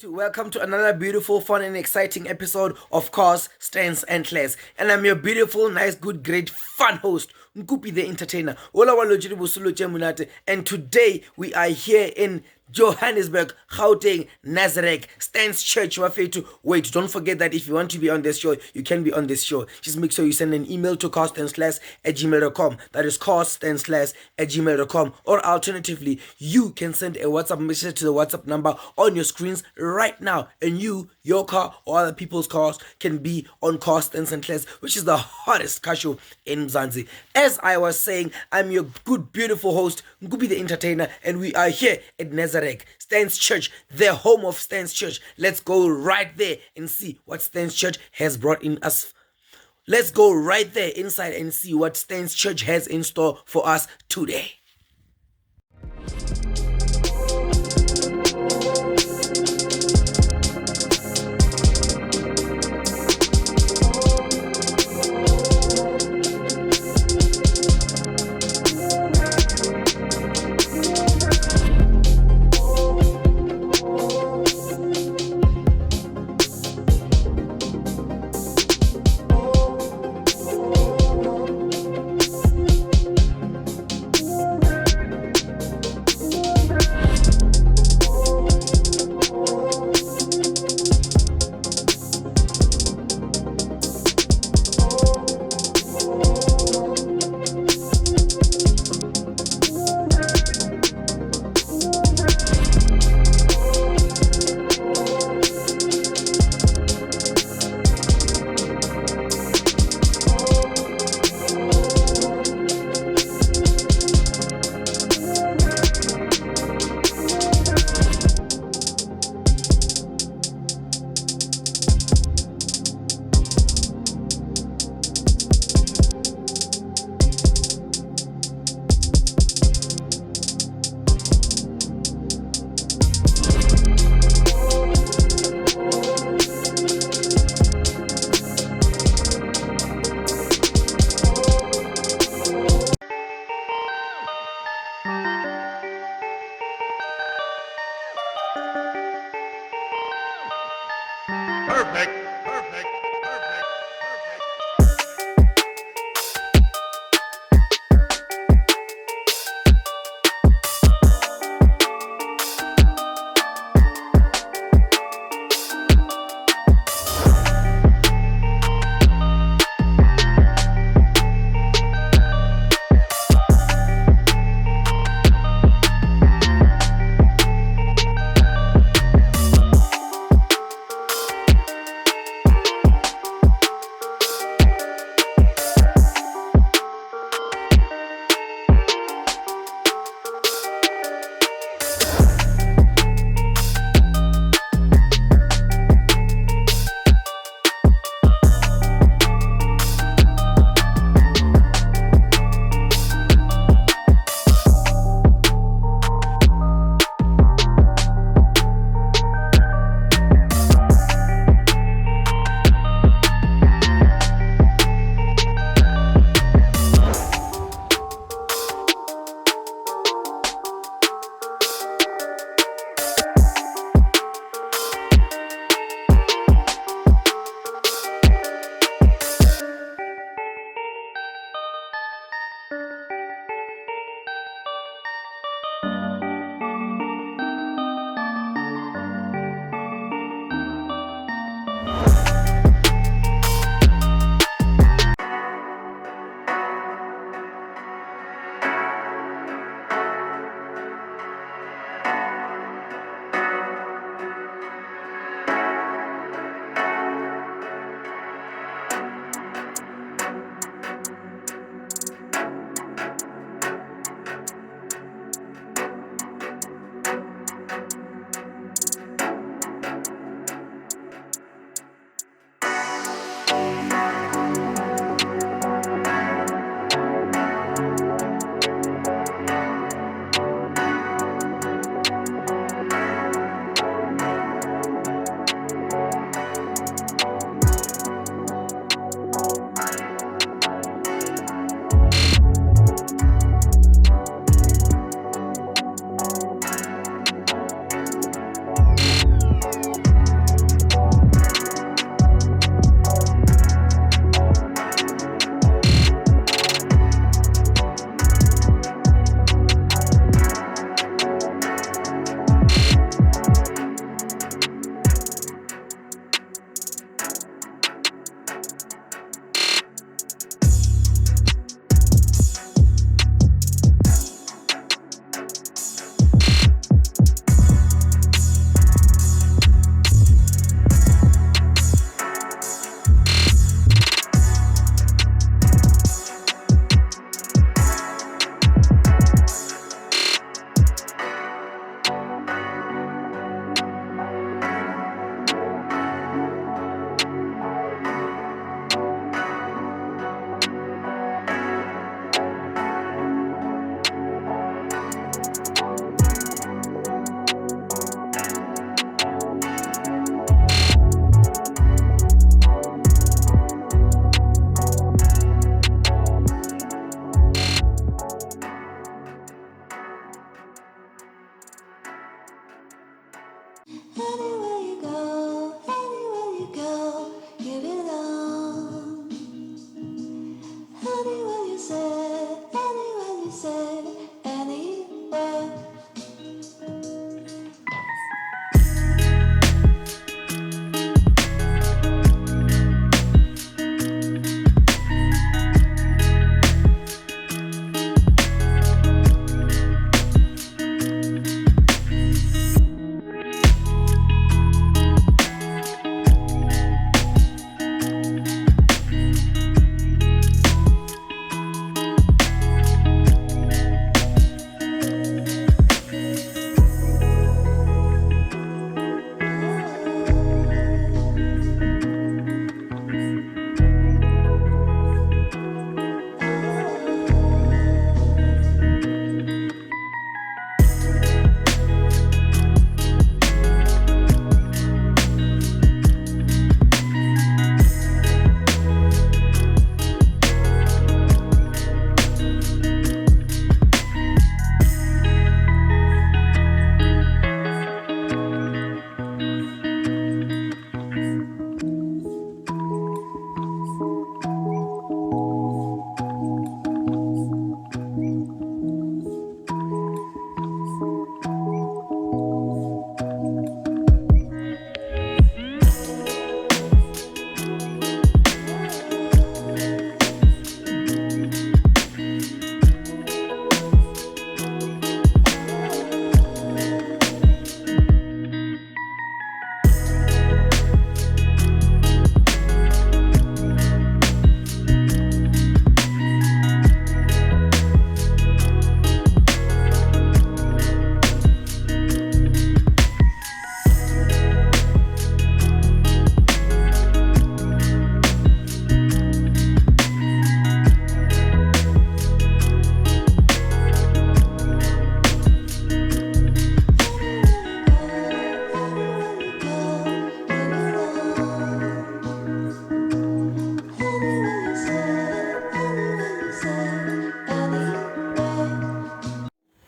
Welcome to another beautiful, fun, and exciting episode of Cause, Stands, and Class. And I'm your beautiful, nice, good, great, fun host, Nkupi the Entertainer. And today we are here in Johannesburg, Gauteng, NASREC, Stands Church. Wait, don't forget that if you want to be on this show, you can be on this show. Just make sure you send an email to costandslash@gmail.com. That is costandslash@gmail.com. Or alternatively, you can send a WhatsApp message to the WhatsApp number on your screens right now. And your car, or other people's cars can be on Cost and Class, which is the hottest car show in Mzansi. As I was saying, I'm your good, beautiful host, Nkupi the Entertainer, and we are here at NASREC, Stands Church, the home of Stands Church. Let's go right there and see what Stands Church has brought in us. Let's go right there inside and see what Stands Church has in store for us today. Perfect. Anywhere you go, you belong. Anywhere you say, anywhere.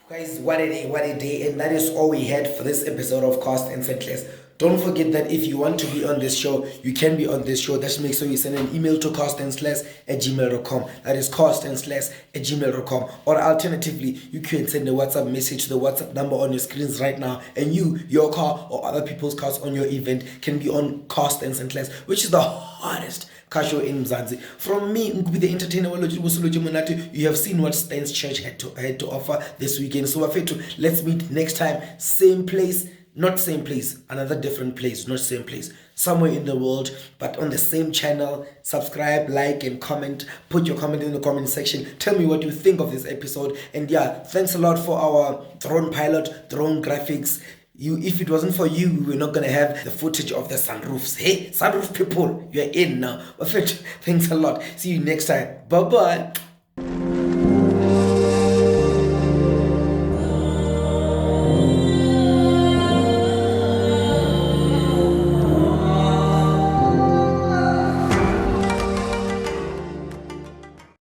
Guys, what a day, and that is all we had for this episode of Cost and Setless. Don't forget that if you want to be on this show, you can be on this show. Just make sure you send an email to costandsslash@gmail.com. That is costandsslash@gmail.com. Or alternatively, you can send a WhatsApp message to the WhatsApp number on your screens right now, and your car or other people's cars on your event can be on Cost and Setless, which is the hardest car show in Mzansi. From me, the entertainer, you have seen what Stance Church had to offer this weekend. So let's meet next time, same place. Not same place, another different place, not same place. Somewhere in the world, but on the same channel. Subscribe, like, and comment. Put your comment in the comment section. Tell me what you think of this episode. And yeah, thanks a lot for our drone pilot, Dronegraphix. If it wasn't for you, we were not gonna have the footage of the sunroofs. Hey, sunroof people, you're in now. Thanks a lot. See you next time. Bye-bye.